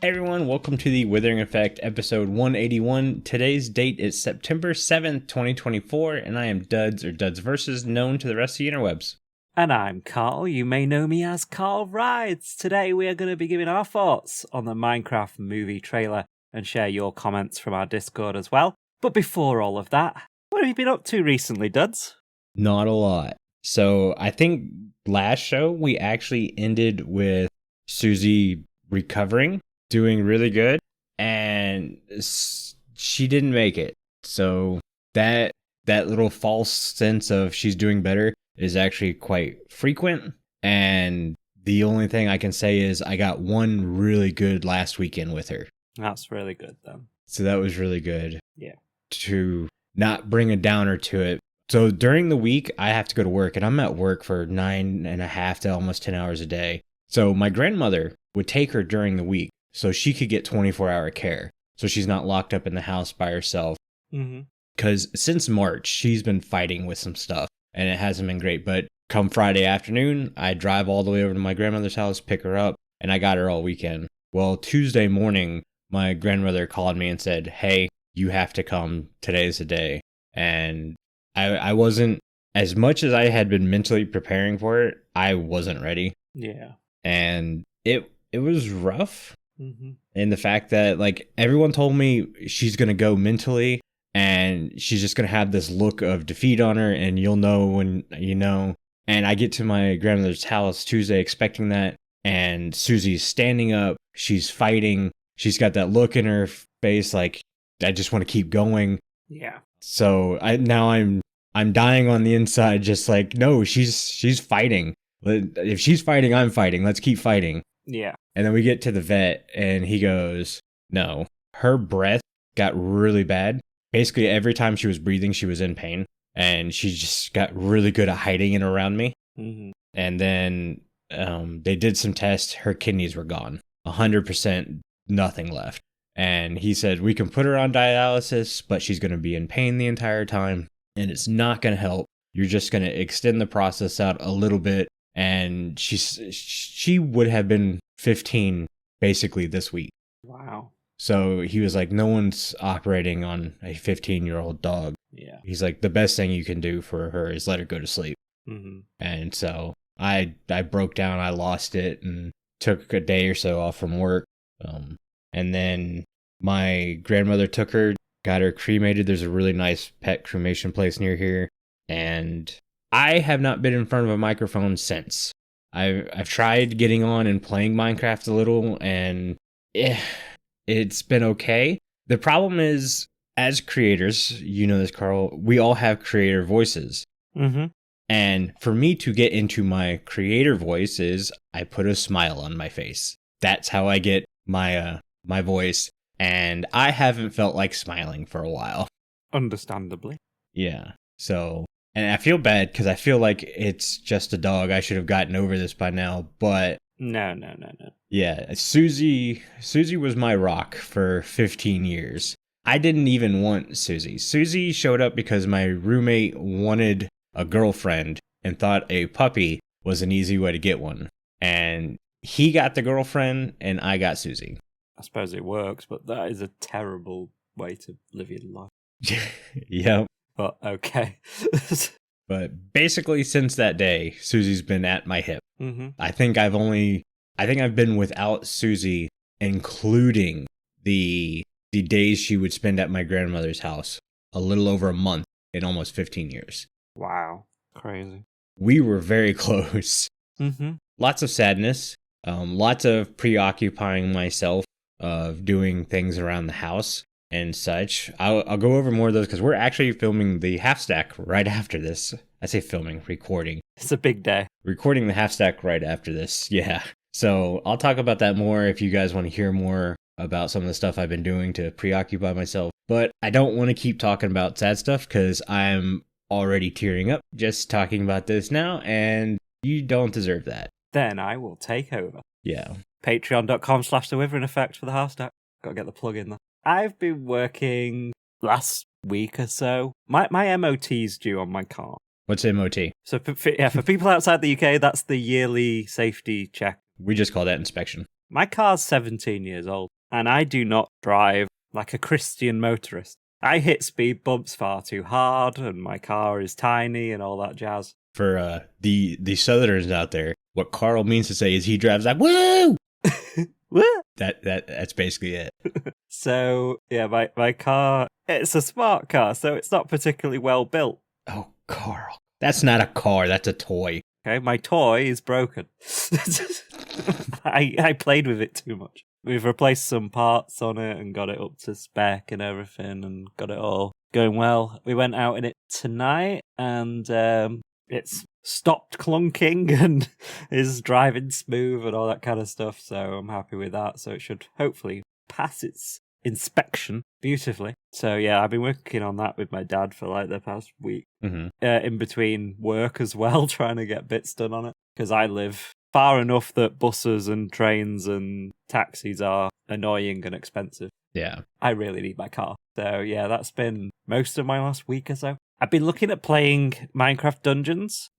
Hey everyone, welcome to the Withering Effect episode 181. Today's date is September 7th, 2024, and I am Duds or Duds Versus, known to the rest of the interwebs. And I'm Carl. You may know me as Carl Rides. Today we are going to be giving our thoughts on the Minecraft movie trailer and share your comments from our Discord as well. But before all of that, what have you been up to recently, Duds? Not a lot. So I think last show we actually ended with Susie recovering, doing really good, and she didn't make it. So that little false sense of she's doing better is actually quite frequent. And the only thing I can say is I got one really good last weekend with her. That's really good then. So that was really good. Yeah. To not bring a downer to it. So during the week, I have to go to work, and I'm at work for 9.5 to almost 10 hours a day. So my grandmother would take her during the week so she could get 24-hour care. So she's not locked up in the house by herself. Because since March, she's been fighting with some stuff, and it hasn't been great. But come Friday afternoon, I drive all the way over to my grandmother's house, pick her up, and I got her all weekend. Well, Tuesday morning, my grandmother called me and said, hey, you have to come. Today's the day. And I wasn't, as much as I had been mentally preparing for it, I wasn't ready. Yeah. And it was rough. Mm-hmm. And the fact that, like, everyone told me she's going to go mentally and she's just going to have this look of defeat on her, and you'll know when you know. And I get to my grandmother's house Tuesday expecting that, and Susie's standing up, she's fighting, she's got that look in her face like, I just want to keep going. Yeah. So I'm dying on the inside, just like, no, she's fighting. If she's fighting, I'm fighting. Let's keep fighting. Yeah. And then we get to the vet, and he goes, no. Her breath got really bad. Basically, every time she was breathing, she was in pain. And she just got really good at hiding it around me. Mm-hmm. And then they did some tests. Her kidneys were gone. 100%, nothing left. And he said, we can put her on dialysis, but she's going to be in pain the entire time. And it's not going to help. You're just going to extend the process out a little bit. And she would have been 15 basically this week. Wow. So he was like, no one's operating on a 15-year-old dog. Yeah. He's like, the best thing you can do for her is let her go to sleep. Mm-hmm. And so I broke down. I lost it and took a day or so off from work. And then my grandmother took her, got her cremated. There's a really nice pet cremation place near here. And I have not been in front of a microphone since. I've tried getting on and playing Minecraft a little, and it's been okay. The problem is, as creators, you know this, Carl, we all have creator voices. Mm-hmm. And for me to get into my creator voice is I put a smile on my face. That's how I get my voice. And I haven't felt like smiling for a while. Understandably. Yeah. So, and I feel bad because I feel like it's just a dog. I should have gotten over this by now, but No. yeah, Susie was my rock for 15 years. I didn't even want Susie. Susie showed up because my roommate wanted a girlfriend and thought a puppy was an easy way to get one. And he got the girlfriend and I got Susie. I suppose it works, but that is a terrible way to live your life. Yep. But okay. But basically since that day, Susie's been at my hip. Mm-hmm. I think I've been without Susie, including the days she would spend at my grandmother's house, a little over a month in almost 15 years. Wow. Crazy. We were very close. Mm-hmm. Lots of sadness, lots of preoccupying myself of doing things around the house and such. I'll go over more of those because we're actually filming the half stack right after this. I say filming, recording. It's a big day. Recording the half stack right after this. Yeah. So I'll talk about that more if you guys want to hear more about some of the stuff I've been doing to preoccupy myself. But I don't want to keep talking about sad stuff because I'm already tearing up just talking about this now, and you don't deserve that. Then I will take over. Yeah. Patreon.com/The Withering Effect for the half stack. Gotta get the plug in there. I've been working last week or so. My MOT's due on my car. What's MOT? So for people outside the UK, that's the yearly safety check We just call that inspection. My car's 17 years old, and I do not drive like a Christian motorist. I hit speed bumps far too hard, and my car is tiny and all that jazz. For the Southerners out there, what Carl means to say is he drives like, woo! Woo! That's basically it. So, yeah, my car, it's a smart car, so it's not particularly well built. Oh, Carl. That's not a car, that's a toy. Okay, my toy is broken. I played with it too much. We've replaced some parts on it and got it up to spec and everything and got it all going well. We went out in it tonight and it's stopped clunking and is driving smooth and all that kind of stuff. So I'm happy with that. So it should hopefully pass its inspection beautifully. So yeah, I've been working on that with my dad for like the past week. In between work as well, trying to get bits done on it. Because I live far enough that buses and trains and taxis are annoying and expensive. Yeah. I really need my car. So yeah, that's been most of my last week or so. I've been looking at playing Minecraft Dungeons.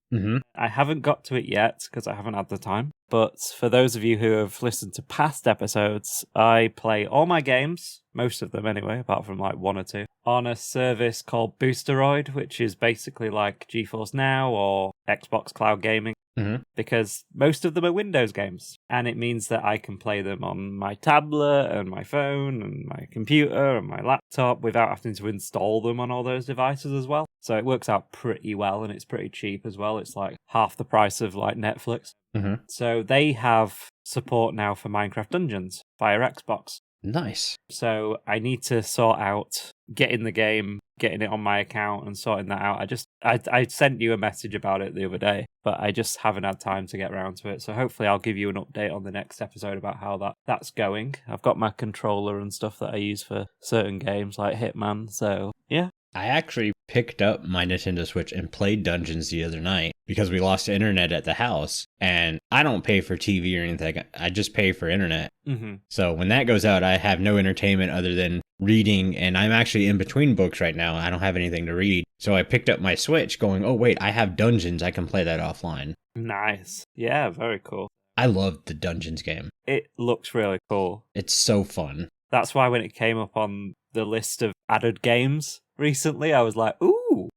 I haven't got to it yet because I haven't had the time. But for those of you who have listened to past episodes, I play all my games, most of them anyway, apart from like one or two, on a service called Boosteroid, which is basically like GeForce Now or Xbox Cloud Gaming. Because most of them are Windows games, and it means that I can play them on my tablet and my phone and my computer and my laptop without having to install them on all those devices as well. So it works out pretty well, and it's pretty cheap as well. It's like half the price of like Netflix. So they have support now for Minecraft Dungeons via Xbox. Nice. So I need to sort out getting the game, getting it on my account and sorting that out. I sent you a message about it the other day, but I just haven't had time to get around to it. So hopefully I'll give you an update on the next episode about how that's going. I've got my controller and stuff that I use for certain games like Hitman. So yeah. I actually picked up my Nintendo Switch and played Dungeons the other night because we lost internet at the house, and I don't pay for TV or anything. I just pay for internet. So when that goes out, I have no entertainment other than reading, and I'm actually in between books right now. I don't have anything to read. So I picked up my Switch going, oh wait, I have Dungeons. I can play that offline. Nice. Yeah, very cool. I love the Dungeons game. It looks really cool. It's so fun. That's why when it came up on the list of added games recently, I was like, ooh.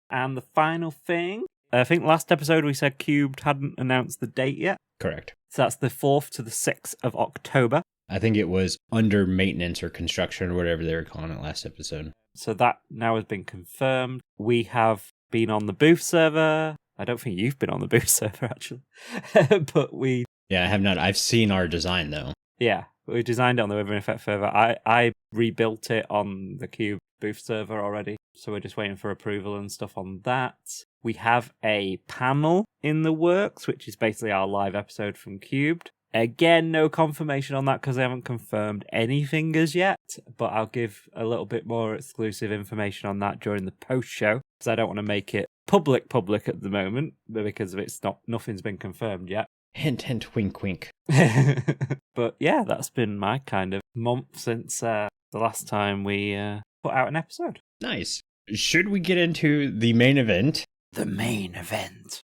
And the final thing, I think last episode we said Cubed hadn't announced the date yet. Correct. So that's the 4th to the 6th of October. I think it was under maintenance or construction or whatever they were calling it last episode. So that now has been confirmed. We have been on the booth server. I don't think you've been on the booth server, actually. But we... Yeah, I have not. I've seen our design, though. Yeah, we designed it on the Withering Effect server. I rebuilt it on the Cube booth server already. So we're just waiting for approval and stuff on that. We have a panel in the works, which is basically our live episode from Cubed. Again, no confirmation on that because I haven't confirmed anything as yet, but I'll give a little bit more exclusive information on that during the post-show because I don't want to make it public at the moment because nothing's been confirmed yet. Hint, hint, wink, wink. But yeah, that's been my kind of month since the last time we put out an episode. Nice. Should we get into the main event? The main event.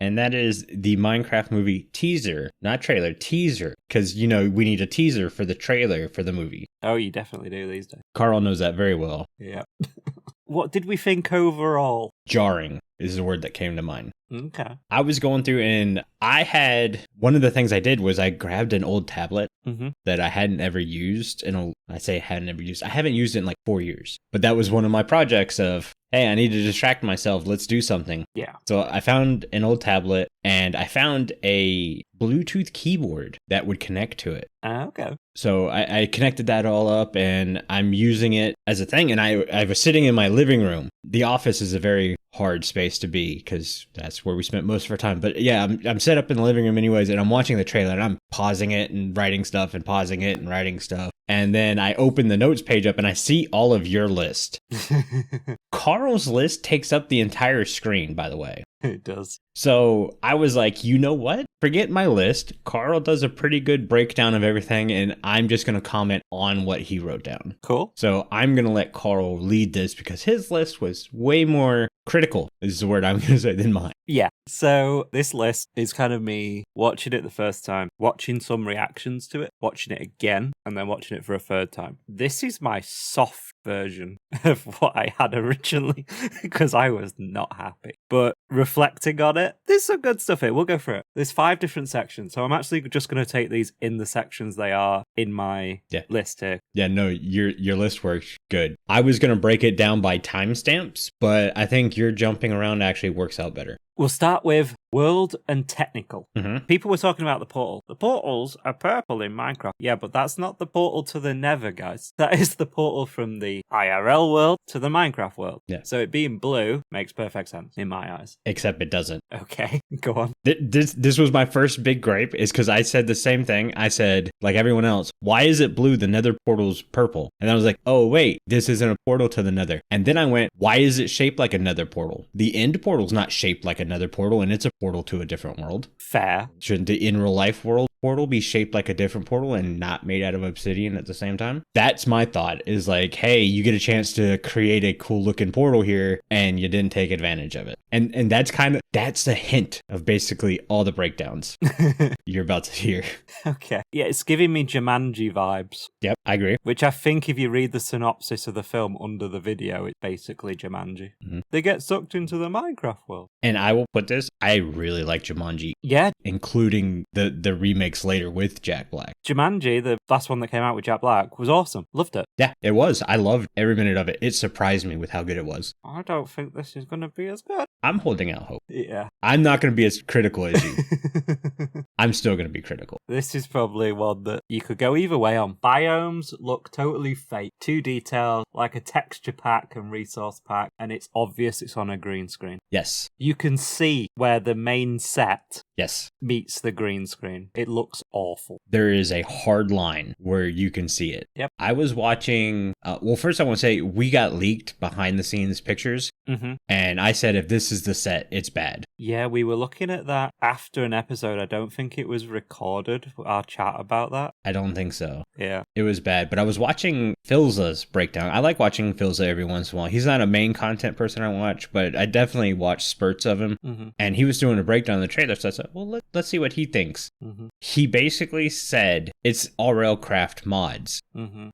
And that is the Minecraft movie teaser. Not trailer, teaser. Because, we need a teaser for the trailer for the movie. Oh, you definitely do these days. Carl knows that very well. Yeah. What did we think overall? Jarring is the word that came to mind. Okay. I was going through and one of the things I did was I grabbed an old tablet that I hadn't ever used. And I say hadn't ever used. I haven't used it in like 4 years. But that was one of my projects of, hey, I need to distract myself. Let's do something. Yeah. So I found an old tablet and I found a Bluetooth keyboard that would connect to it. Okay. So I connected that all up and I'm using it as a thing. And I was sitting in my living room. The office is a very hard space to be because that's where we spent most of our time. But yeah, I'm set up in the living room anyways, and I'm watching the trailer and I'm pausing it and writing stuff and pausing it and writing stuff. And then I open the notes page up and I see all of your list. Carl's list takes up the entire screen, by the way. It does. So I was like, you know what? Forget my list. Carl does a pretty good breakdown of everything, and I'm just going to comment on what he wrote down. Cool. So I'm going to let Carl lead this because his list was way more critical critical is the word I'm going to say than mine. Yeah. So this list is kind of me watching it the first time, watching some reactions to it, watching it again, and then watching it for a third time. This is my soft version of what I had originally because I was not happy. But reflecting on it, there's some good stuff here. We'll go through it. There's 5 different sections. So I'm actually just going to take these in the sections they are in my list here. Yeah, no, your list works good. I was going to break it down by timestamps, but I think your jumping around actually works out better. We'll start with world and technical. Mm-hmm. People were talking about the portal. The portals are purple in Minecraft. Yeah, but that's not the portal to the Nether, guys. That is the portal from the IRL world to the Minecraft world. Yeah. So it being blue makes perfect sense in my eyes. Except it doesn't. Okay, go on. This was my first big gripe, is because I said the same thing. I said, like everyone else, why is it blue? The Nether portal's purple. And I was like, oh, wait, this isn't a portal to the Nether. And then I went, why is it shaped like a Nether portal? The end portal's not shaped like a Nether portal, and it's a portal to a different world. Fair. Shouldn't the in real life world portal be shaped like a different portal and not made out of obsidian at the same time? That's my thought, is like, hey, you get a chance to create a cool looking portal here and you didn't take advantage of it. And that's the hint of basically all the breakdowns you're about to hear. Okay. Yeah, it's giving me Jumanji vibes. Yep, I agree. Which I think if you read the synopsis of the film under the video, it's basically Jumanji. Mm-hmm. They get sucked into the Minecraft world. And I will put this, I really like Jumanji. Yeah. Including the remakes later with Jack Black. Jumanji, the last one that came out with Jack Black, was awesome. Loved it. Yeah, it was. I loved every minute of it. It surprised me with how good it was. I don't think this is going to be as good. I'm holding out hope. Yeah. I'm not going to be as critical as you. I'm still going to be critical. This is probably one that you could go either way on. Biomes look totally fake. Too detailed, like a texture pack and resource pack, and it's obvious it's on a green screen. Yes. You can see where the main set Yes. meets the green screen. It looks awful. There is a hard line where you can see it. Yep. I was watching, well, first I want to say we got leaked behind the scenes pictures. Mm-hmm. And I said, if this is the set, it's bad. Yeah, we were looking at that after an episode. I don't think it was recorded, our chat about that. I don't think so. Yeah. It was bad. But I was watching Philza's breakdown. I like watching Philza every once in a while. He's not a main content person I watch, but I definitely watch spurts of him. Mm-hmm. And he was doing a breakdown of the trailer. So I said, well, let's see what he thinks. Mm-hmm. He basically said it's RLCraft mods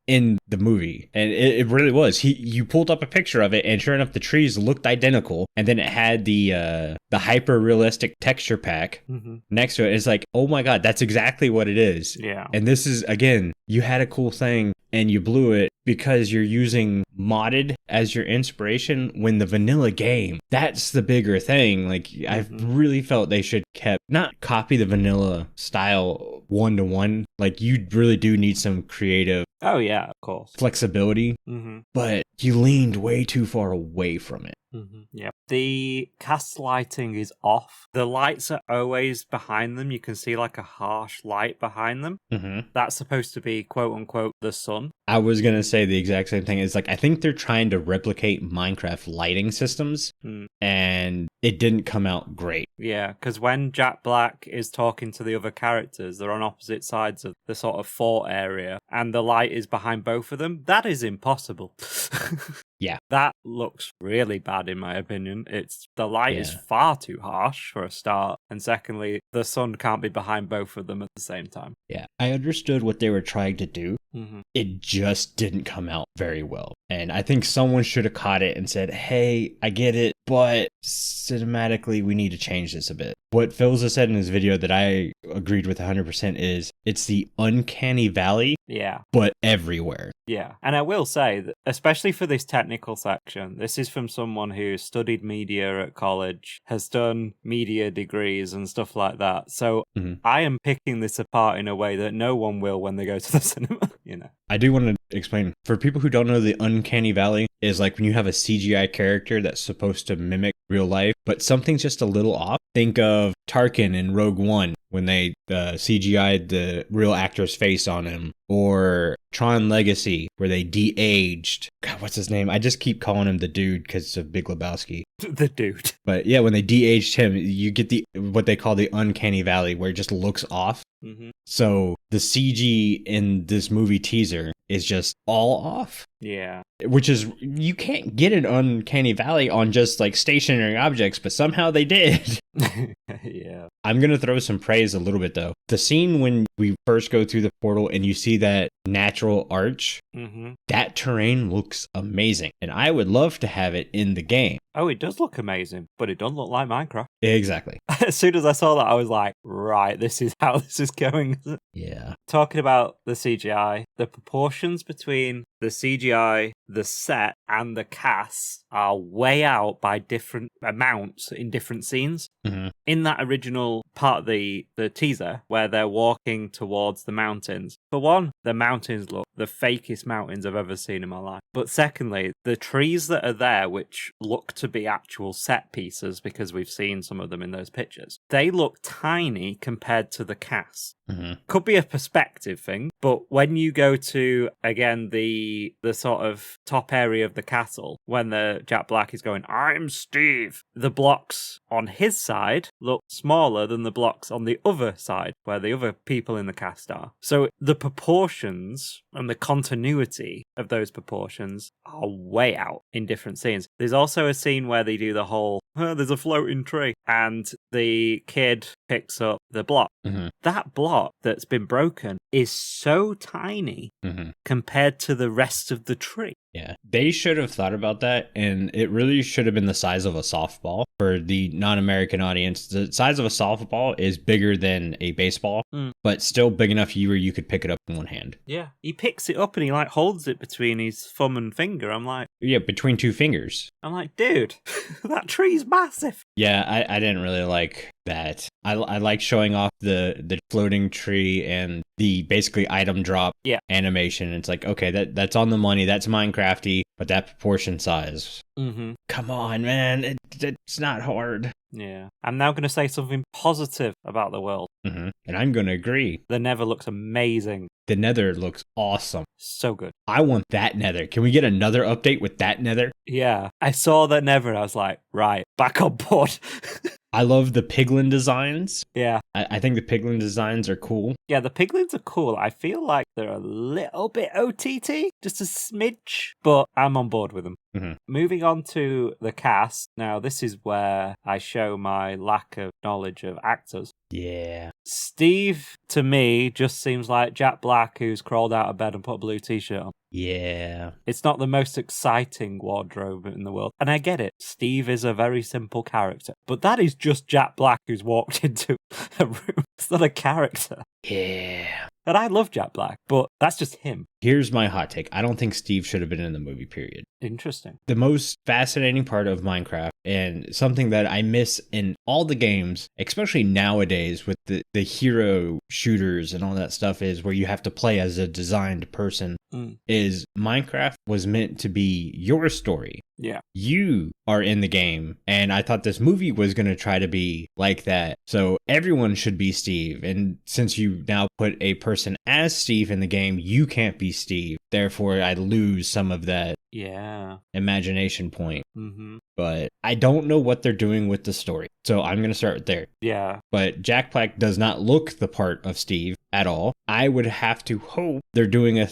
in the movie. And it really was. You pulled up a picture of it, and sure enough, the trees looked identical. And then it had the hyper realistic texture pack next to it. It's like, oh my God, that's exactly what it is. Yeah. And this is, again, you had a cool thing and you blew it because you're using modded as your inspiration when the vanilla game, that's the bigger thing. Like, I really felt they should not copy the vanilla style 1-to-1. Like, you really do need some creative of course, flexibility, but you leaned way too far away from it. Yeah. The cast lighting is off. The lights are always behind them. You can see like a harsh light behind them. That's supposed to be quote unquote the sun. I was going to say the exact same thing. It's like, I think they're trying to replicate Minecraft lighting systems and it didn't come out great. Yeah, because when Jack Black is talking to the other characters, they're on opposite sides of the sort of fort area and the light is behind both of them. That is impossible. Yeah. That looks really bad in my opinion. The light is far too harsh for a start. And secondly, the sun can't be behind both of them at the same time. Yeah. I understood what they were trying to do. It just didn't come out very well. And I think someone should have caught it and said, hey, I get it, but cinematically, we need to change this a bit. What Philza said in his video that I agreed with 100% is it's the uncanny valley, but everywhere. Yeah. And I will say that, especially for this technical section, this is from someone who studied media at college, has done media degrees and stuff like that. So I am picking this apart in a way that no one will when they go to the cinema, I do want to explain, for people who don't know, the uncanny valley is like when you have a CGI character that's supposed to mimic real life, but something's just a little off. Think of Tarkin in Rogue One when they CGI'd the real actor's face on him, or Tron Legacy where they de-aged. God, what's his name? I just keep calling him the dude because of Big Lebowski. The dude. But yeah, when they de-aged him, you get what they call the uncanny valley, where it just looks off. Mm-hmm. So the CG in this movie teaser is just all off. Yeah. Which is, you can't get an uncanny valley on just like stationary objects, but somehow they did. Yeah. I'm going to throw some praise a little bit though. The scene when we first go through the portal and you see that natural arch, that terrain looks amazing. And I would love to have it in the game. Oh, it does look amazing, but it doesn't look like Minecraft. Exactly. As soon as I saw that, I was like, right, this is how this is going. Yeah. Talking about the CGI, the proportions between the CGI, the set, and the cast are way out by different amounts in different scenes. In that original part of the teaser, where they're walking towards the mountains, for one, the mountains look the fakest mountains I've ever seen in my life. But secondly, the trees that are there, which look to be actual set pieces, because we've seen some of them in those pictures, they look tiny compared to the cast. Could be a perspective thing, but when you go to, again, the sort of top area of the castle, when the Jack Black is going, I'm Steve, the blocks on his side look smaller than the blocks on the other side, where the other people in the cast are. So the proportions and the continuity of those proportions are way out in different scenes. There's also a scene where they do the whole, there's a floating tree, and the kid picks up the block. That block that's been broken is so tiny compared to the rest of the tree. Yeah, they should have thought about that, and it really should have been the size of a softball. For the non-American audience, the size of a softball is bigger than a baseball, but still big enough where you could pick it up in one hand. Yeah, he picks it up and he like holds it between his thumb and finger. I'm like... Yeah, between two fingers. I'm like, dude, that tree's massive. Yeah, I didn't really like that. I like showing off the floating tree and the basically item drop animation. It's like, okay, that's on the money. That's Minecrafty, but that proportion size. Come on, man. It's not hard. Yeah. I'm now going to say something positive about the world. And I'm going to agree. The Nether looks amazing. The Nether looks awesome. So good. I want that Nether. Can we get another update with that Nether? Yeah. I saw that Nether and I was like, right, back on board. I love the piglin designs. Yeah. I think the piglin designs are cool. Yeah, the piglins are cool. I feel like they're a little bit OTT, just a smidge, but I'm on board with them. Moving on to the cast. Now, this is where I show my lack of knowledge of actors. Yeah. Steve, to me, just seems like Jack Black who's crawled out of bed and put a blue t-shirt on. Yeah. It's not the most exciting wardrobe in the world. And I get it. Steve is a very simple character. But that is just Jack Black who's walked into a room. It's not a character. Yeah. And I love Jack Black, but that's just him. Here's my hot take. I don't think Steve should have been in the movie, period. Interesting. The most fascinating part of Minecraft, and something that I miss in all the games, especially nowadays with the hero shooters and all that stuff, is where you have to play as a designed person, is Minecraft was meant to be your story. Yeah. You are in the game, and I thought this movie was going to try to be like that. So everyone should be Steve, and since you now put a person as Steve in the game, you can't be Steve. Therefore, I lose some of that imagination point. But I don't know what they're doing with the story. So I'm going to start there. Yeah. But Jack Black does not look the part of Steve at all. I would have to hope they're doing a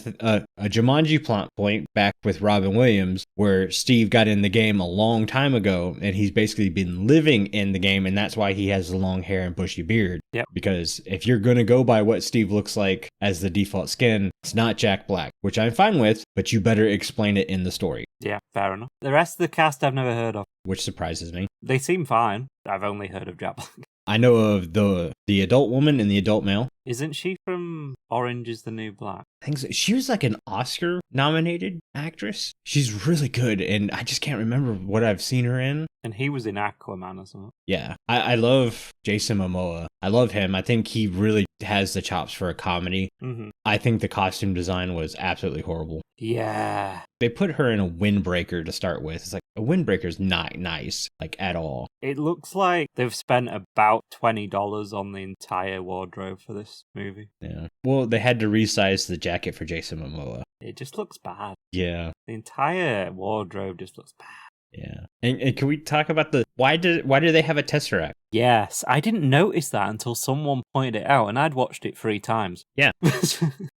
Jumanji plot point back with Robin Williams, where Steve got in the game a long time ago, and he's basically been living in the game, and that's why he has the long hair and bushy beard. Yep. Because if you're going to go by what Steve looks like as the default skin, it's not Jack Black, which I'm fine with, but you better explain it in the story. Yeah, fair enough. The rest of the cast I've never heard of. Which surprises me. They seem fine. I've only heard of Jack Black. I know of the adult woman and the adult male. Isn't she from Orange is the New Black? I think so. She was like an Oscar-nominated actress. She's really good, and I just can't remember what I've seen her in. And he was in Aquaman or something. Yeah. I love Jason Momoa. I love him. I think he really has the chops for a comedy. Mm-hmm. I think the costume design was absolutely horrible. Yeah. They put her in a windbreaker to start with. It's like, a windbreaker's not nice, like, at all. It looks like they've spent about $20 on the entire wardrobe for this movie. Yeah. Well, they had to resize the jacket for Jason Momoa. It just looks bad. Yeah. The entire wardrobe just looks bad. Yeah. And can we talk about why do they have a Tesseract? Yes, I didn't notice that until someone pointed it out, and I'd watched it 3 times. Yeah.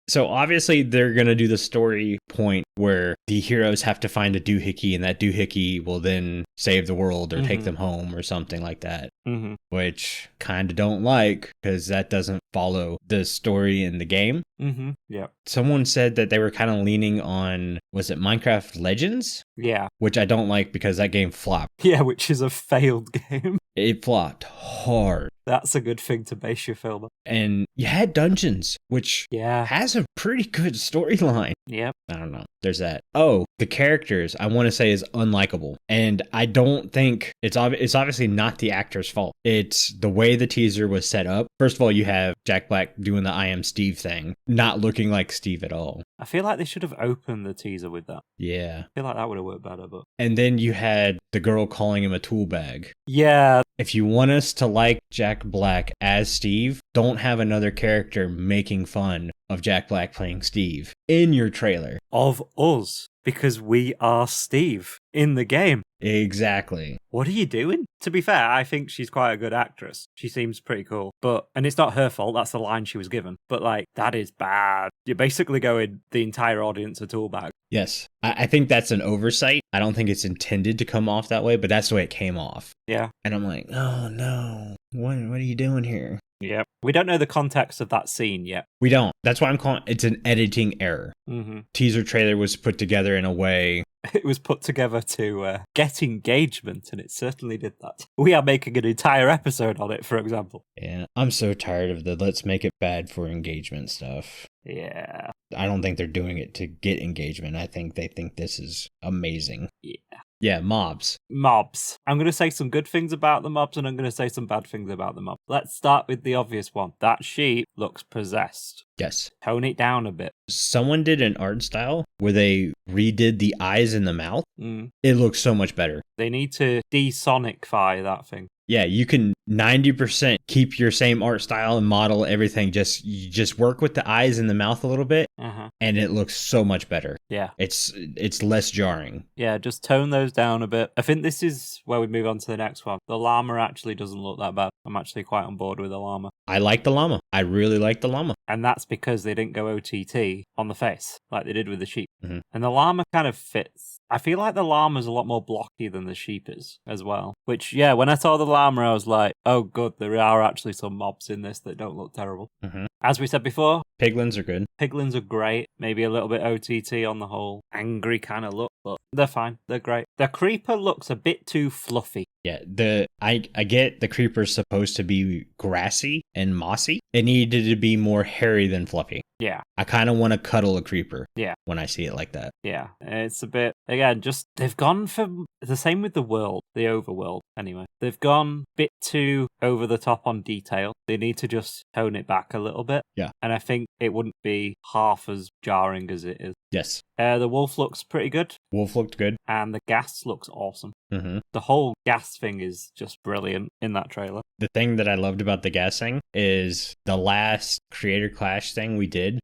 So obviously they're going to do the story point where the heroes have to find a doohickey, and that doohickey will then save the world or take them home or something like that, which kind of don't like because that doesn't follow the story in the game. Yeah. Someone said that they were kind of leaning on, was it Minecraft Legends? Yeah. Which I don't like because that game flopped. Yeah, which is a failed game. It flopped hard. That's a good thing to base your film on. And you had Dungeons, which has a pretty good storyline. Yep. I don't know. There's that. Oh, the characters, I want to say, is unlikable. And I don't think it's obviously not the actor's fault. It's the way the teaser was set up. First of all, you have Jack Black doing the I am Steve thing, not looking like Steve at all. I feel like they should have opened the teaser with that. Yeah. I feel like that would have worked better, but... And then you had the girl calling him a tool bag. Yeah. If you want us to like Jack Black as Steve, don't have another character making fun of Jack Black playing Steve in your trailer. Of us, because we are Steve in the game. Exactly. What are you doing? To be fair, I think she's quite a good actress. She seems pretty cool. And it's not her fault, that's the line she was given. But, like, that is bad. You're basically going the entire audience a tool bag. Yes. I think that's an oversight. I don't think it's intended to come off that way, but that's the way it came off. Yeah. And I'm like, oh no, what are you doing here? Yeah. We don't know the context of that scene yet. We don't. That's why I'm calling it's an editing error. Teaser trailer was put together in a way. It was put together to get engagement, and it certainly did that. We are making an entire episode on it, for example. Yeah, I'm so tired of the let's make it bad for engagement stuff. Yeah. I don't think they're doing it to get engagement. I think they think this is amazing. Yeah. Yeah, mobs. Mobs. I'm going to say some good things about the mobs, and I'm going to say some bad things about the mobs. Let's start with the obvious one. That sheep looks possessed. Yes. Tone it down a bit. Someone did an art style where they redid the eyes in the mouth. It looks so much better. They need to de-sonicify that thing. Yeah, you can 90% keep your same art style and model everything. You just work with the eyes and the mouth a little bit, and it looks so much better. Yeah. It's less jarring. Yeah, just tone those down a bit. I think this is where we move on to the next one. The llama actually doesn't look that bad. I'm actually quite on board with the llama. I like the llama. I really like the llama. And that's because they didn't go OTT on the face like they did with the sheep. And the llama kind of fits. I feel like the llama's a lot more blocky than the sheep is as well. Which, yeah, when I saw the llama, I was like, oh, good, there are actually some mobs in this that don't look terrible. As we said before, piglins are good. Piglins are great. Maybe a little bit OTT on the whole angry kind of look, but they're fine. They're great. The creeper looks a bit too fluffy. Yeah, I get the creeper's supposed to be grassy and mossy. It needed to be more hairy than fluffy. Yeah. I kind of want to cuddle a creeper. Yeah. When I see it like that. Yeah. It's a bit, again, just, they've gone for the same with the world, the overworld, anyway. They've gone a bit too over the top on detail. They need to just tone it back a little bit. Yeah. And I think it wouldn't be half as jarring as it is. Yes. The wolf looks pretty good. Wolf looked good. And the gas looks awesome. The whole gas thing is just brilliant in that trailer. The thing that I loved about the gas thing is the last Creator Clash thing we did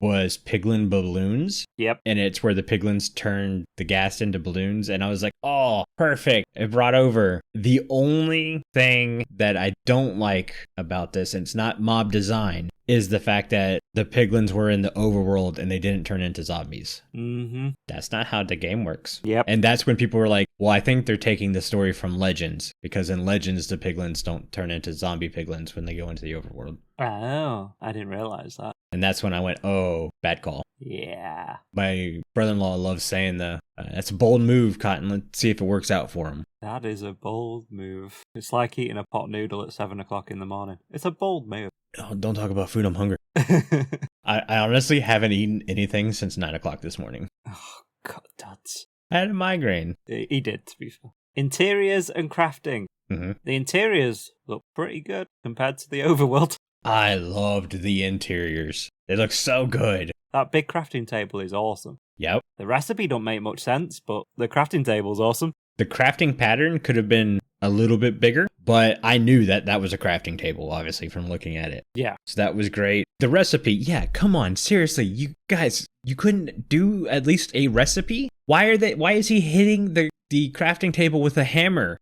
was piglin balloons. Yep. And it's where the piglins turned the gas into balloons. And I was like, oh, perfect. It brought over. The only thing that I don't like about this, and it's not mob design, is the fact that the piglins were in the overworld and they didn't turn into zombies. That's not how the game works. Yep. And that's when people were like, well, I think they're taking the story from Legends, because in Legends, the piglins don't turn into zombie piglins when they go into the overworld. Oh, I didn't realize that. And that's when I went, oh, bad call. Yeah. My brother-in-law loves saying that's a bold move, Cotton. Let's see if it works out for him. That is a bold move. It's like eating a pot noodle at 7 o'clock in the morning. It's a bold move. Oh, don't talk about food. I'm hungry. I honestly haven't eaten anything since 9 o'clock this morning. Oh, God, that's... I had a migraine. He did, to be fair. Interiors and crafting. The interiors look pretty good compared to the overworld. I loved the interiors. They look so good. That big crafting table is awesome. Yep. The recipe don't make much sense, but the crafting table's awesome. The crafting pattern could have been a little bit bigger, but I knew that that was a crafting table, obviously, from looking at it. Yeah. So that was great. The recipe, yeah, come on, seriously, you guys, you couldn't do at least a recipe? Why is he hitting the crafting table with a hammer?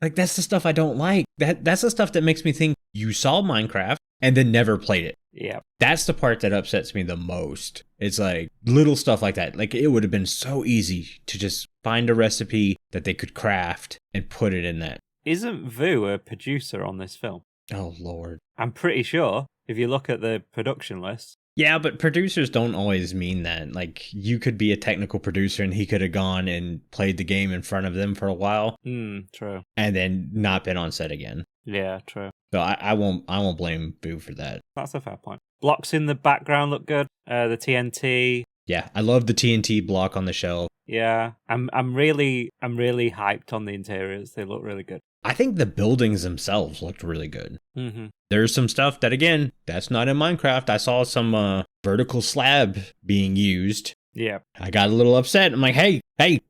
Like, that's the stuff I don't like. That's the stuff that makes me think you saw Minecraft and then never played it. Yeah. That's the part that upsets me the most. It's like little stuff like that. Like, it would have been so easy to just find a recipe that they could craft and put it in that. Isn't Vu a producer on this film? Oh, Lord. I'm pretty sure, if you look at the production list. Yeah, but producers don't always mean that. Like, you could be a technical producer and he could have gone and played the game in front of them for a while. True. And then not been on set again. Yeah, true. So I won't blame Boo for that. That's a fair point. Blocks in the background look good. The TNT. Yeah, I love the TNT block on the shelf. Yeah, I'm really hyped on the interiors. They look really good. I think the buildings themselves looked really good. Mm-hmm. There's some stuff that, again, that's not in Minecraft. I saw some vertical slab being used. Yeah. I got a little upset. I'm like, hey,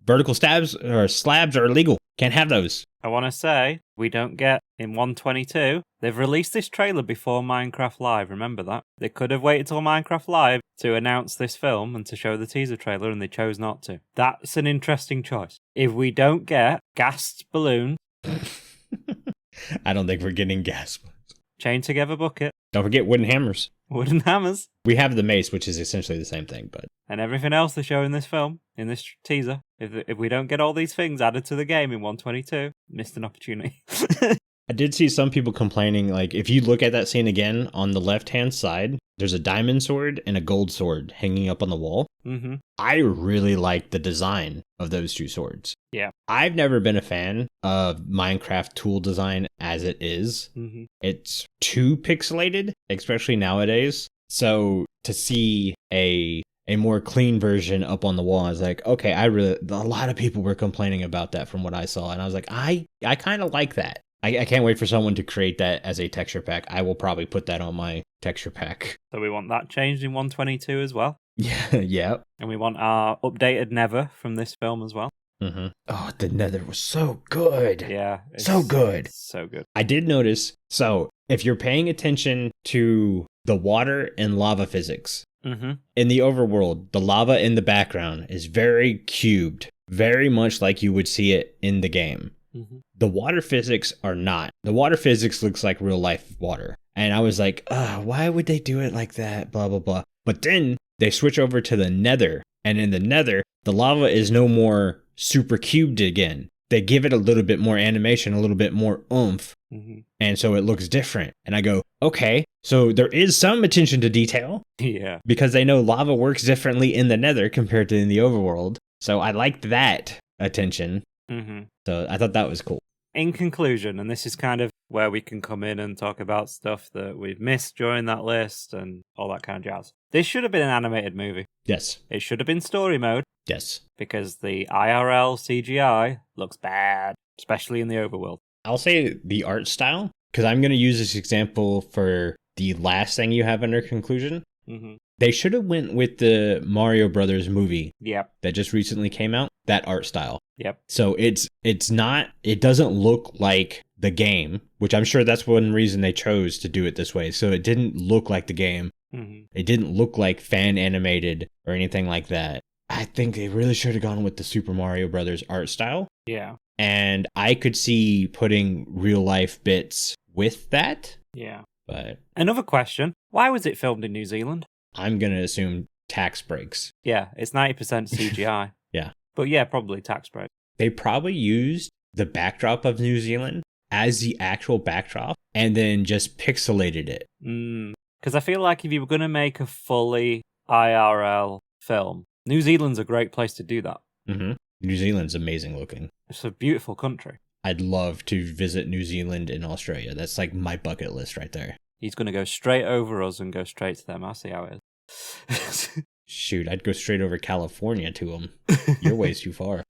vertical slabs are illegal. Can't have those. I want to say, we don't get in 122. They've released this trailer before Minecraft Live, remember that? They could have waited till Minecraft Live to announce this film and to show the teaser trailer, and they chose not to. That's an interesting choice. If we don't get gassed balloons... I don't think we're getting gas. Chain together bucket. Don't forget wooden hammers. Wooden hammers. We have the mace, which is essentially the same thing, but... And everything else they show in this film, in this teaser. If we don't get all these things added to the game in 122, missed an opportunity. I did see some people complaining, like, if you look at that scene again, on the left-hand side, there's a diamond sword and a gold sword hanging up on the wall. Mm-hmm. I really like the design of those two swords. Yeah. I've never been a fan of Minecraft tool design as it is. Mm-hmm. It's too pixelated, especially nowadays. So to see a more clean version up on the wall, I was like, okay, a lot of people were complaining about that from what I saw. And I was like, I kind of like that. I can't wait for someone to create that as a texture pack. I will probably put that on my texture pack. So we want that changed in 122 as well. Yeah. And we want our updated Nether from this film as well. Mm-hmm. Oh, the Nether was so good. Yeah. So good. So good. I did notice, so if you're paying attention to the water and lava physics, mm-hmm. in the overworld, the lava in the background is very cubed, very much like you would see it in the game. Mm-hmm. The water physics are not. The water physics looks like real life water. And I was like, why would they do it like that? Blah, blah, blah. But then they switch over to the Nether. And in the Nether, the lava is no more super cubed again. They give it a little bit more animation, a little bit more oomph. Mm-hmm. And so it looks different. And I go, okay, so there is some attention to detail. Yeah. Because they know lava works differently in the Nether compared to in the overworld. So I liked that attention. Mm-hmm. So I thought that was cool. In conclusion, and this is kind of where we can come in and talk about stuff that we've missed during that list and all that kind of jazz. This should have been an animated movie. Yes. It should have been story mode. Yes. Because the IRL CGI looks bad, especially in the overworld. I'll say the art style, because I'm going to use this example for the last thing you have under conclusion. Mm-hmm. They should have went with the Mario Brothers movie. Yep. That just recently came out. That art style. Yep. So it doesn't look like the game, which I'm sure that's one reason they chose to do it this way. So it didn't look like the game. Mm-hmm. It didn't look like fan animated or anything like that. I think they really should have gone with the Super Mario Brothers art style. Yeah. And I could see putting real life bits with that. Yeah. But another question, why was it filmed in New Zealand? I'm going to assume tax breaks. Yeah, it's 90% CGI. Yeah. But yeah, probably tax break. They probably used the backdrop of New Zealand as the actual backdrop and then just pixelated it. Because I feel like if you were going to make a fully IRL film, New Zealand's a great place to do that. Mm-hmm. New Zealand's amazing looking. It's a beautiful country. I'd love to visit New Zealand and Australia. That's like my bucket list right there. He's going to go straight over us and go straight to them. I'll see how it is. Shoot, I'd go straight over California to them. You're way too far.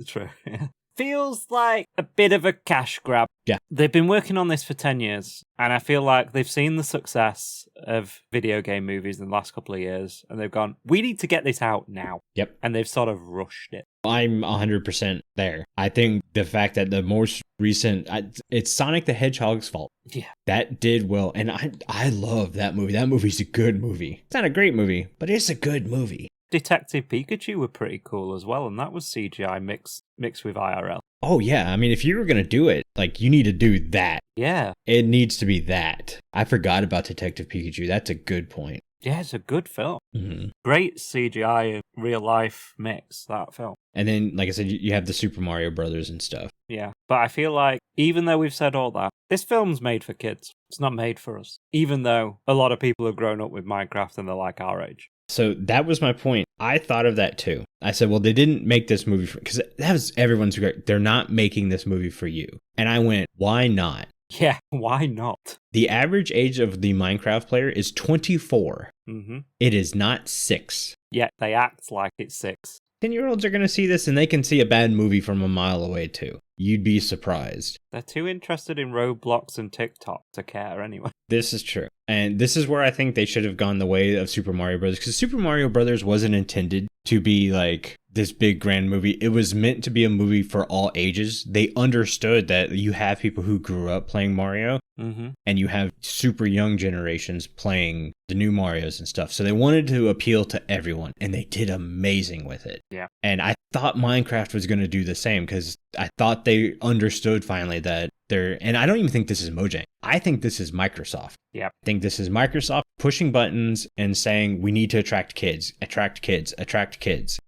True. Yeah. feels like a bit of a cash grab. Yeah. They've been working on this for 10 years, and I feel like they've seen the success of video game movies in the last couple of years, and they've gone, we need to get this out now. Yep. And they've sort of rushed it. I'm 100% there. I think the fact that the most recent, it's Sonic the Hedgehog's fault. Yeah. That did well, and I love that movie. That movie's a good movie. It's not a great movie, but it's a good movie. Detective Pikachu were pretty cool as well, and that was CGI mixed with IRL. Oh, yeah. I mean, if you were going to do it, like, you need to do that. Yeah. It needs to be that. I forgot about Detective Pikachu. That's a good point. Yeah, it's a good film. Mm-hmm. Great CGI and real life mix, that film. And then, like I said, you have the Super Mario Brothers and stuff. Yeah, but I feel like, even though we've said all that, this film's made for kids. It's not made for us. Even though a lot of people have grown up with Minecraft and they're like our age. So that was my point. I thought of that too. I said, well, they didn't make this movie because that was everyone's regret. They're not making this movie for you. And I went, why not? Yeah, why not? The average age of the Minecraft player is 24. Mm-hmm. It is not 6. Yet they act like it's 6. 10-year-olds are going to see this and they can see a bad movie from a mile away too. You'd be surprised. They're too interested in Roblox and TikTok to care anyway. This is true. And this is where I think they should have gone the way of Super Mario Brothers, because Super Mario Brothers wasn't intended to be like this big grand movie. It was meant to be a movie for all ages. They understood that you have people who grew up playing Mario, and you have super young generations playing the new Marios and stuff. So they wanted to appeal to everyone, and they did amazing with it. Yeah. And I thought Minecraft was going to do the same, because I thought they understood finally that and I don't even think this is Mojang. I think this is Microsoft. Yeah. I think this is Microsoft pushing buttons and saying we need to attract kids.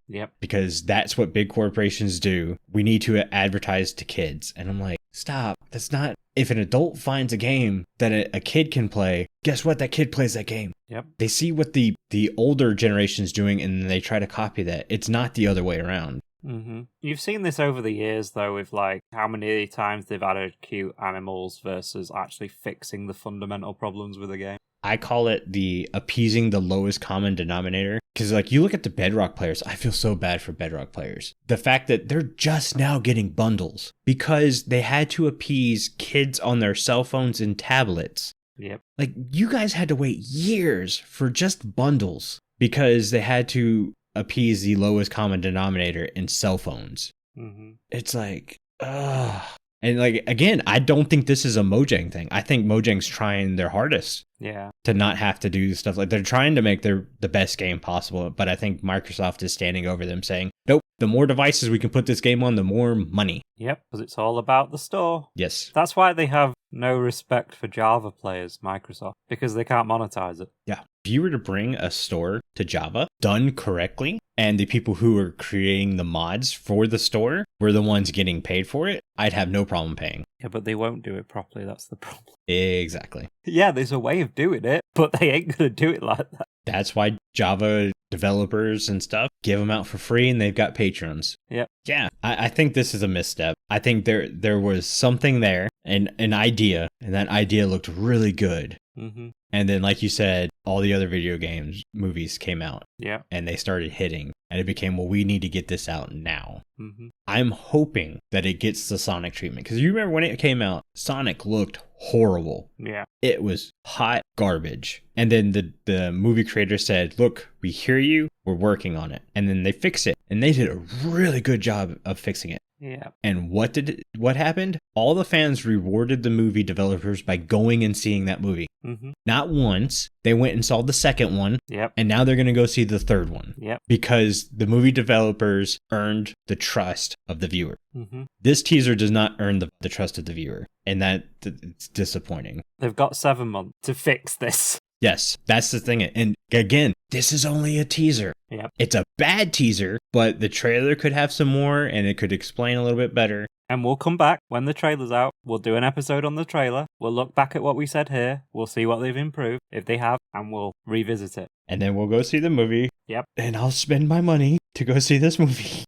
Yep. Because that's what big corporations do. We need to advertise to kids. And I'm like, stop. That's not. If an adult finds a game that a kid can play, guess what? That kid plays that game. Yep. They see what the older generation's doing and they try to copy that. It's not the other way around. Mm-hmm. You've seen this over the years, though, with like how many times they've added cute animals versus actually fixing the fundamental problems with the game. I call it the appeasing the lowest common denominator. Because like you look at the Bedrock players, I feel so bad for Bedrock players. The fact that they're just now getting bundles because they had to appease kids on their cell phones and tablets. Yep. Like you guys had to wait years for just bundles because they had to appease the lowest common denominator in cell phones. Mm-hmm. It's like, ugh. And like, again, I don't think this is a Mojang thing. I think Mojang's trying their hardest to not have to do stuff. Like they're trying to make the best game possible. But I think Microsoft is standing over them saying, nope, the more devices we can put this game on, the more money. Yep, because it's all about the store. Yes. That's why they have no respect for Java players, Microsoft, because they can't monetize it. Yeah. If you were to bring a store to Java done correctly, and the people who are creating the mods for the store were the ones getting paid for it, I'd have no problem paying. Yeah, but they won't do it properly. That's the problem. Exactly. Yeah, there's a way of doing it, but they ain't going to do it like that. That's why Java developers and stuff give them out for free and they've got patrons. Yep. Yeah, I think this is a misstep. I think there was something there, an idea, and that idea looked really good. Mm-hmm. And then, like you said, all the other video games, movies came out. Yeah. And they started hitting. And it became, well, we need to get this out now. Mm-hmm. I'm hoping that it gets the Sonic treatment. Because you remember when it came out, Sonic looked horrible. Yeah. It was hot garbage. And then the movie creator said, look, we hear you. We're working on it. And then they fix it. And they did a really good job of fixing it. Yeah. And what happened? All the fans rewarded the movie developers by going and seeing that movie. Mm-hmm. Not once. They went and saw the second one. Yep. And now they're going to go see the third one. Yep. Because the movie developers earned the trust of the viewer. Mm-hmm. This teaser does not earn the trust of the viewer. And it's disappointing. They've got 7 months to fix this. Yes, that's the thing. And again, this is only a teaser. Yep. It's a bad teaser, but the trailer could have some more and it could explain a little bit better. And we'll come back when the trailer's out. We'll do an episode on the trailer. We'll look back at what we said here. We'll see what they've improved, if they have, and we'll revisit it. And then we'll go see the movie. Yep. And I'll spend my money to go see this movie.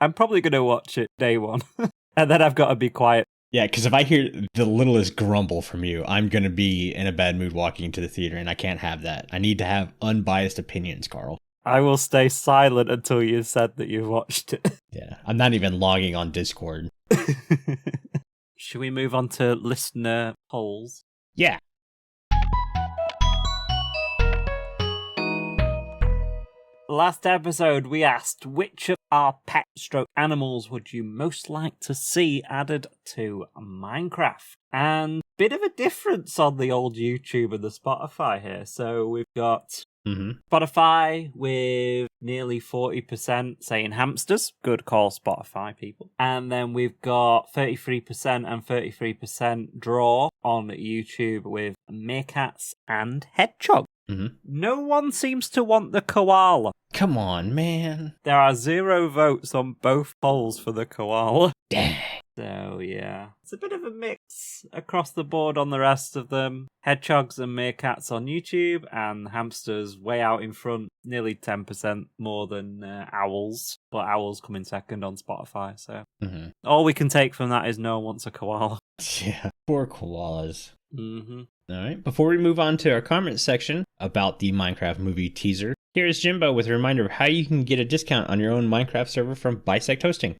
I'm probably going to watch it day one. And then I've got to be quiet. Yeah, because if I hear the littlest grumble from you, I'm going to be in a bad mood walking into the theater, and I can't have that. I need to have unbiased opinions, Carl. I will stay silent until you've said that you've watched it. Yeah, I'm not even logging on Discord. Should we move on to listener polls? Yeah. Last episode, we asked which of our pet stroke animals would you most like to see added to Minecraft? And bit of a difference on the old YouTube and the Spotify here. So we've got Spotify with nearly 40% saying hamsters. Good call, Spotify people. And then we've got 33% and 33% draw on YouTube with meerkats and hedgehogs. No one seems to want the koala. Come on, man. There are 0 votes on both polls for the koala. Dang. So, yeah. It's a bit of a mix across the board on the rest of them. Hedgehogs and meerkats on YouTube, and hamsters way out in front, nearly 10% more than owls. But owls come in second on Spotify, so... All we can take from that is no one wants a koala. Yeah, poor koalas. Mm-hmm. All right, before we move on to our comment section about the Minecraft movie teaser, here's Jimbo with a reminder of how you can get a discount on your own Minecraft server from Bisect Hosting.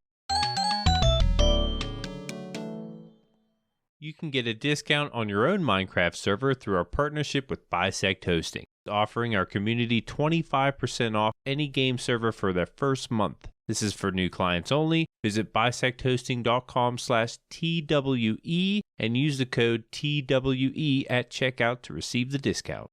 You can get a discount on your own Minecraft server through our partnership with Bisect Hosting, offering our community 25% off any game server for their first month. This is for new clients only. Visit bisecthosting.com/TWE and use the code TWE at checkout to receive the discount.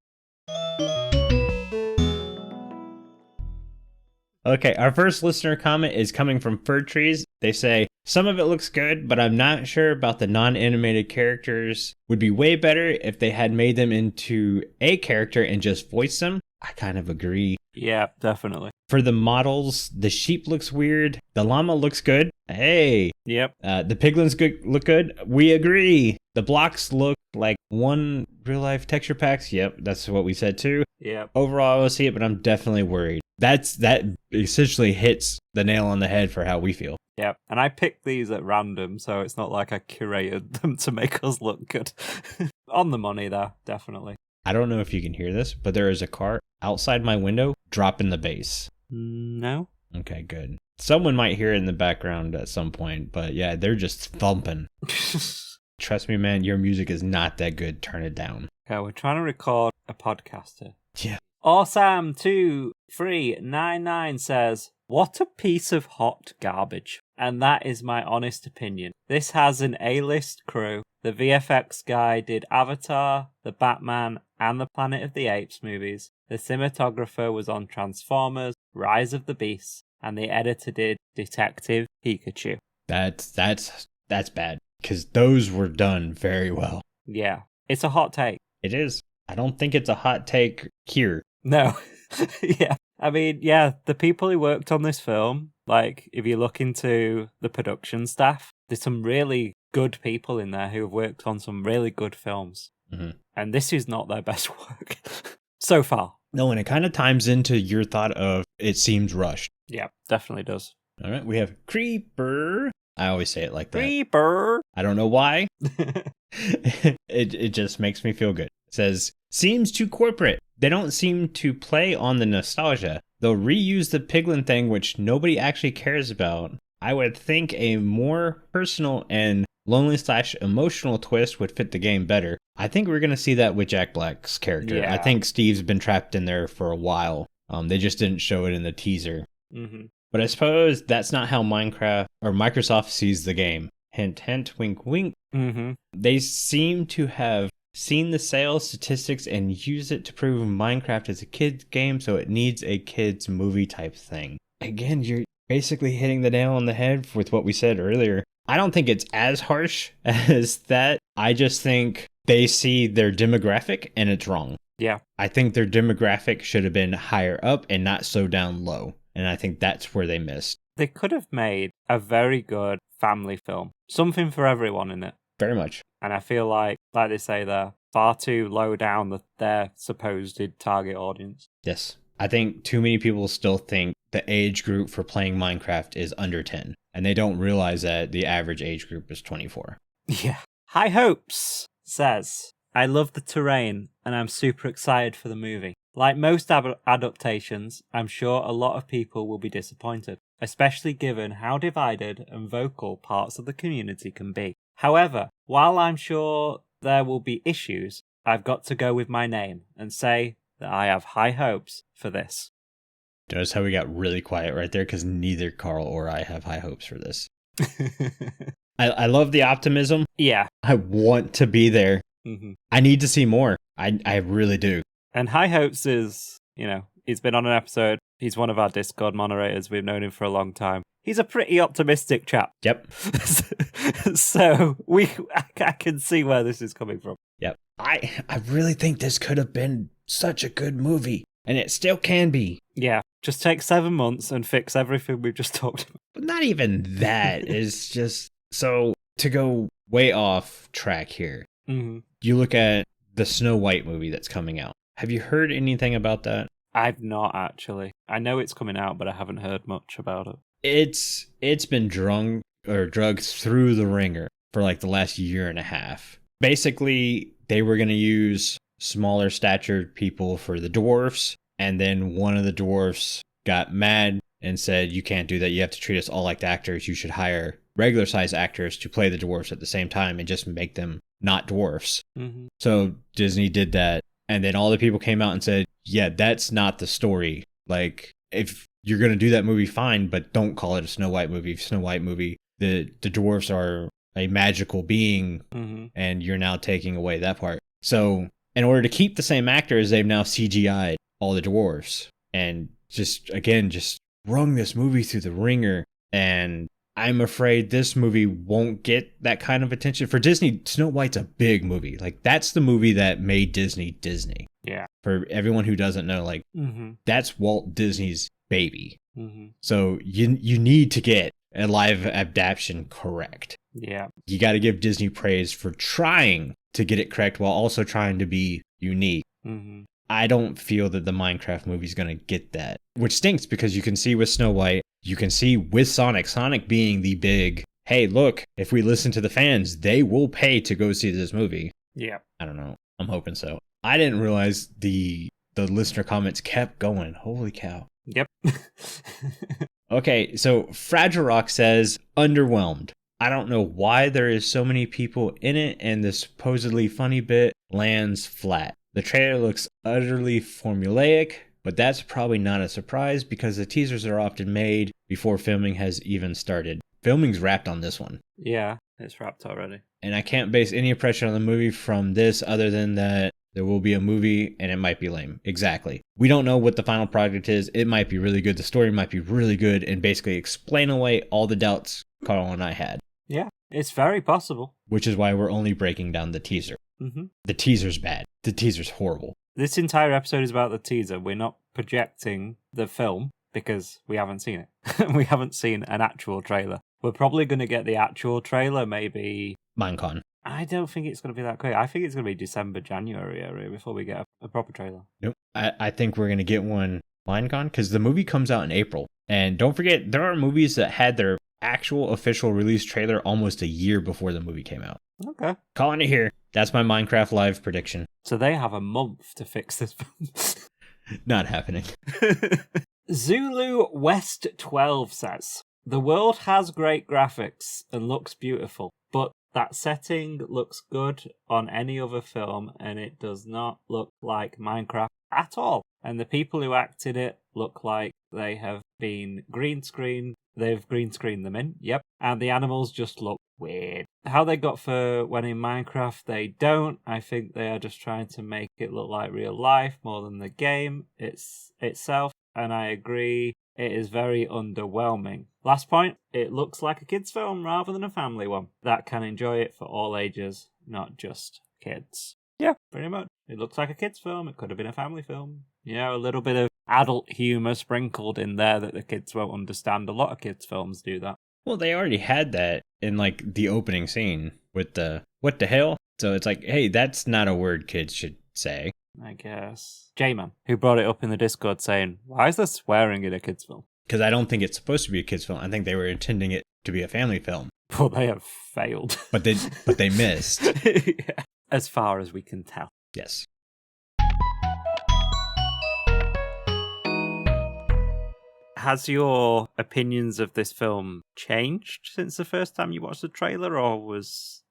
Okay, our first listener comment is coming from Fir Trees. They say, some of it looks good, but I'm not sure about the non-animated characters. Would be way better if they had made them into a character and just voiced them. I kind of agree. Yeah, definitely. For the models, the sheep looks weird. The llama looks good. Hey. Yep. The piglins look good. We agree. The blocks look like one real-life texture packs. Yep, that's what we said too. Yep. Overall, I will see it, but I'm definitely worried. That essentially hits the nail on the head for how we feel. Yep. And I picked these at random, so it's not like I curated them to make us look good. On the money, though, definitely. I don't know if you can hear this, but there is a car outside my window dropping the bass. No. Okay, good. Someone might hear it in the background at some point, but yeah, they're just thumping. Trust me, man, your music is not that good. Turn it down. Okay, we're trying to record a podcast here. Yeah. Awesome2399 says, what a piece of hot garbage. And that is my honest opinion. This has an A-list crew. The VFX guy did Avatar, the Batman, and the Planet of the Apes movies. The cinematographer was on Transformers, Rise of the Beasts, and the editor did Detective Pikachu. That's bad, because those were done very well. Yeah, it's a hot take. It is. I don't think it's a hot take here. No. Yeah. I mean, yeah, the people who worked on this film, like, if you look into the production staff, there's some really good people in there who have worked on some really good films. And this is not their best work so far. No, and it kind of times into your thought of it seems rushed. Yeah, definitely does. All right, we have Creeper. I always say it like that. Creeper. I don't know why. It just makes me feel good. It says, seems too corporate. They don't seem to play on the nostalgia. They'll reuse the piglin thing, which nobody actually cares about. I would think a more personal and lonely/emotional twist would fit the game better. I think we're going to see that with Jack Black's character. Yeah. I think Steve's been trapped in there for a while. They just didn't show it in the teaser. But I suppose that's not how Minecraft or Microsoft sees the game. Hint, hint, wink, wink. They seem to have seen the sales statistics and use it to prove Minecraft is a kid's game, so it needs a kid's movie type thing. Again, you're basically hitting the nail on the head with what we said earlier. I don't think it's as harsh as that. I just think they see their demographic and it's wrong. Yeah. I think their demographic should have been higher up and not so down low. And I think that's where they missed. They could have made a very good family film. Something for everyone in it. Very much. And I feel like they say, they're far too low down their supposed target audience. Yes. I think too many people still think the age group for playing Minecraft is under 10. And they don't realize that the average age group is 24. Yeah. High Hopes says, I love the terrain and I'm super excited for the movie. Like most adaptations, I'm sure a lot of people will be disappointed, especially given how divided and vocal parts of the community can be. However, while I'm sure there will be issues, I've got to go with my name and say that I have high hopes for this. Notice how we got really quiet right there because neither Carl or I have high hopes for this. I love the optimism. Yeah. I want to be there. Mm-hmm. I need to see more. I really do. And high hopes is, he's been on an episode. He's one of our Discord moderators. We've known him for a long time. He's a pretty optimistic chap. Yep. So I can see where this is coming from. Yep. I really think this could have been such a good movie. And it still can be. Yeah. Just take 7 months and fix everything we've just talked about. But not even that. It's just... So, to go way off track here, you look at the Snow White movie that's coming out. Have you heard anything about that? I've not, actually. I know it's coming out, but I haven't heard much about it. It's been drugged through the ringer for like the last year and a half. Basically, they were going to use smaller statured people for the dwarfs, and then one of the dwarfs got mad and said, you can't do that. You have to treat us all like actors. You should hire regular size actors to play the dwarfs at the same time and just make them not dwarfs. Mm-hmm. So Disney did that. And then all the people came out and said, yeah, that's not the story. Like, if you're going to do that movie, fine, but don't call it a Snow White movie. Snow White movie, the dwarfs are a magical being, and you're now taking away that part. So in order to keep the same actors, they've now CGI'd all the dwarfs and just rung this movie through the ringer. And I'm afraid this movie won't get that kind of attention. For Disney, Snow White's a big movie. Like, that's the movie that made Disney Disney. Yeah. For everyone who doesn't know, like, that's Walt Disney's baby. So you need to get a live adaptation correct. Yeah. You got to give Disney praise for trying to get it correct while also trying to be unique. I don't feel that the Minecraft movie is going to get that, which stinks because you can see with Snow White, you can see with Sonic being the big, hey, look, if we listen to the fans, they will pay to go see this movie. Yeah. I don't know. I'm hoping so. I didn't realize the listener comments kept going. Holy cow. Yep. Okay, so FragileRock says, underwhelmed. I don't know why there is so many people in it and the supposedly funny bit lands flat. The trailer looks utterly formulaic, but that's probably not a surprise because the teasers are often made before filming has even started. Filming's wrapped on this one. Yeah, it's wrapped already. And I can't base any impression on the movie from this other than that there will be a movie and it might be lame. Exactly. We don't know what the final project is. It might be really good. The story might be really good and basically explain away all the doubts Carl and I had. Yeah, it's very possible. Which is why we're only breaking down the teaser. The teaser's bad. The teaser's horrible. This entire episode is about the teaser. We're not projecting the film because we haven't seen it. We haven't seen an actual trailer. We're probably going to get the actual trailer maybe... Minecon. I don't think it's going to be that quick. I think it's going to be December, January area before we get a proper trailer. Nope. I think we're going to get one Minecon because the movie comes out in April. And don't forget, there are movies that had their actual official release trailer almost a year before the movie came out. Okay. Calling it here. That's my Minecraft Live prediction. So they have a month to fix this film. Not happening. Zulu West 12 says, the world has great graphics and looks beautiful, but that setting looks good on any other film and it does not look like Minecraft at all. And the people who act in it look like they have been green screened. They've green screened them in, yep. And the animals just look weird. How they got for when in Minecraft, they don't. I think they are just trying to make it look like real life more than the game itself. And I agree, it is very underwhelming. Last point, it looks like a kid's film rather than a family one that can enjoy it for all ages, not just kids. Yeah, pretty much. It looks like a kid's film. It could have been a family film. A little bit of adult humour sprinkled in there that the kids won't understand. A lot of kids' films do that. Well, they already had that in, like, the opening scene with the, what the hell? So it's like, hey, that's not a word kids should say. I guess. J-Man, who brought it up in the Discord saying, why is there swearing in a kids' film? Because I don't think it's supposed to be a kids' film. I think they were intending it to be a family film. Well, they have failed. But they missed. Yeah. As far as we can tell. Yes. Has your opinions of this film changed since the first time you watched the trailer, or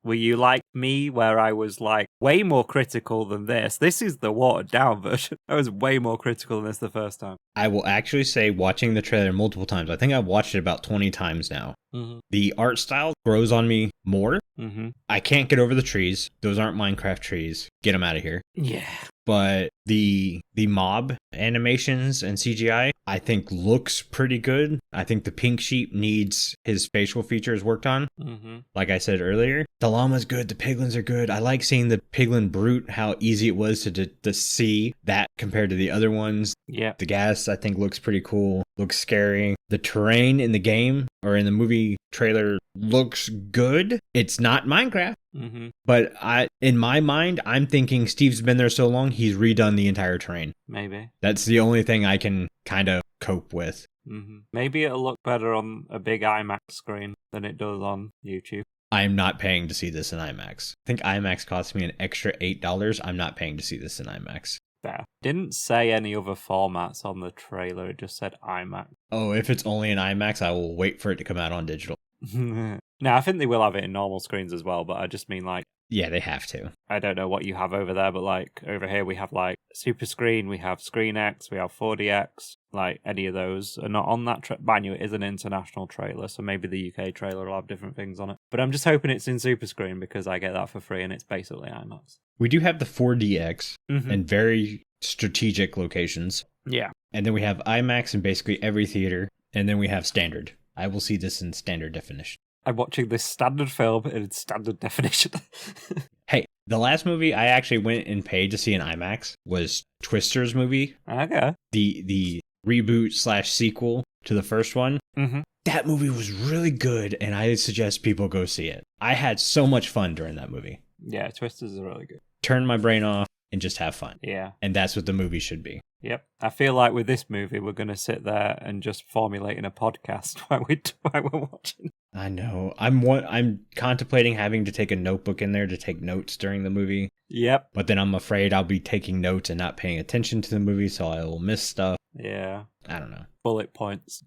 were you like me, where I was like way more critical than this? This is the watered down version. I was way more critical than this the first time. I will actually say, watching the trailer multiple times, I think I've watched it about 20 times now. Mm-hmm. The art style grows on me more. Mm-hmm. I can't get over the trees. Those aren't Minecraft trees. Get them out of here. Yeah. But the mob animations and CGI, I think looks pretty good. I think the pink sheep needs his facial features worked on. Mm-hmm. Like I said earlier, the llama's good. The piglins are good. I like seeing the piglin brute, how easy it was to see that compared to the other ones. Yeah. The gas, I think, looks pretty cool. Looks scary. The terrain in the game or in the movie trailer looks good. It's not Minecraft. Mm-hmm. But in my mind, I'm thinking Steve's been there so long, he's redone the entire terrain. Maybe. That's the only thing I can kind of cope with. Mm-hmm. Maybe it'll look better on a big IMAX screen than it does on YouTube. I am not paying to see this in IMAX. I think IMAX cost me an extra $8. I'm not paying to see this in IMAX. Fair. Didn't say any other formats on the trailer, it just said IMAX. Oh, if it's only in IMAX, I will wait for it to come out on digital. No, I think they will have it in normal screens as well, but I just mean like... Yeah, they have to. I don't know what you have over there, but like over here we have like Super Screen, we have Screen X, we have 4DX, like any of those are not on that. Mind you, it is an international trailer, so maybe the UK trailer will have different things on it. But I'm just hoping it's in Super Screen because I get that for free and it's basically IMAX. We do have the 4DX Mm-hmm. in very strategic locations. Yeah. And then we have IMAX in basically every theater. And then we have standard. I will see this in standard definition. I'm watching this standard film in standard definition. Hey, the last movie I actually went and paid to see in IMAX was Twister's movie. Okay. The reboot / sequel to the first one. Mm-hmm. That movie was really good, and I suggest people go see it. I had so much fun during that movie. Yeah, Twisters are really good. Turn my brain off and just have fun. Yeah. And that's what the movie should be. Yep. I feel like with this movie, we're going to sit there and just formulating a podcast while we're watching. I know. I'm contemplating having to take a notebook in there to take notes during the movie. Yep. But then I'm afraid I'll be taking notes and not paying attention to the movie, so I will miss stuff. Yeah. I don't know. Bullet points.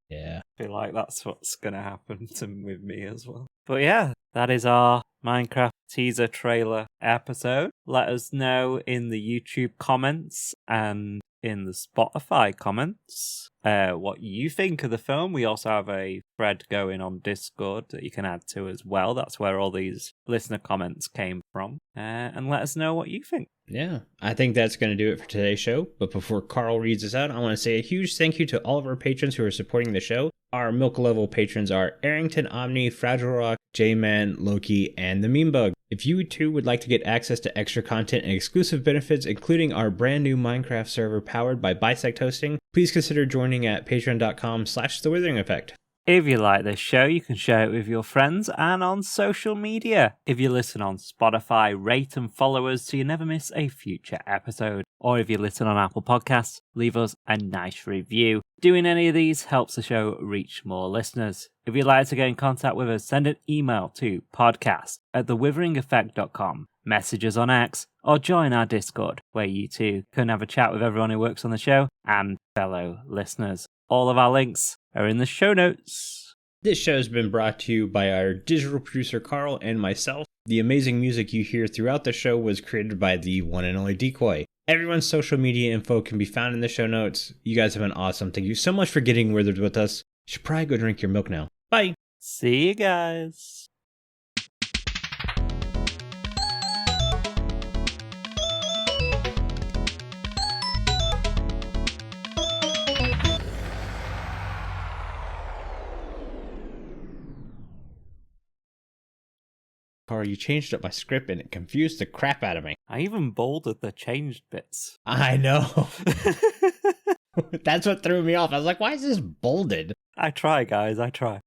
Yeah. I feel like that's what's going to happen with me as well. But yeah, that is our Minecraft teaser trailer episode. Let us know in the YouTube comments and in the Spotify comments what you think of the film. We also have a thread going on Discord that you can add to as well. That's where all these listener comments came from. And let us know what you think. Yeah, I think that's going to do it for today's show. But before Carl reads us out, I want to say a huge thank you to all of our patrons who are supporting the show. Our milk level patrons are Aerington, Aubni, FragileRock, Jman, Loki, and the Meme Bug. If you too would like to get access to extra content and exclusive benefits, including our brand new Minecraft server powered by Bisect Hosting, please consider joining at patreon.com/The Withering Effect. If you like this show, you can share it with your friends and on social media. If you listen on Spotify, rate and follow us so you never miss a future episode. Or if you listen on Apple Podcasts, leave us a nice review. Doing any of these helps the show reach more listeners. If you'd like to get in contact with us, send an email to podcast@thewitheringeffect.com, message us on X, or join our Discord, where you too can have a chat with everyone who works on the show and fellow listeners. All of our links are in the show notes. This show has been brought to you by our digital producer Carl and myself. The amazing music you hear throughout the show was created by the one and only Decoy. Everyone's social media info can be found in the show notes. You guys have been awesome. Thank you so much for getting withered with us. You should probably go drink your milk now. Bye. See you guys. Carl, you changed up my script and it confused the crap out of me. I even bolded the changed bits. I know. That's what threw me off. I was like, why is this bolded? I try, guys. I try.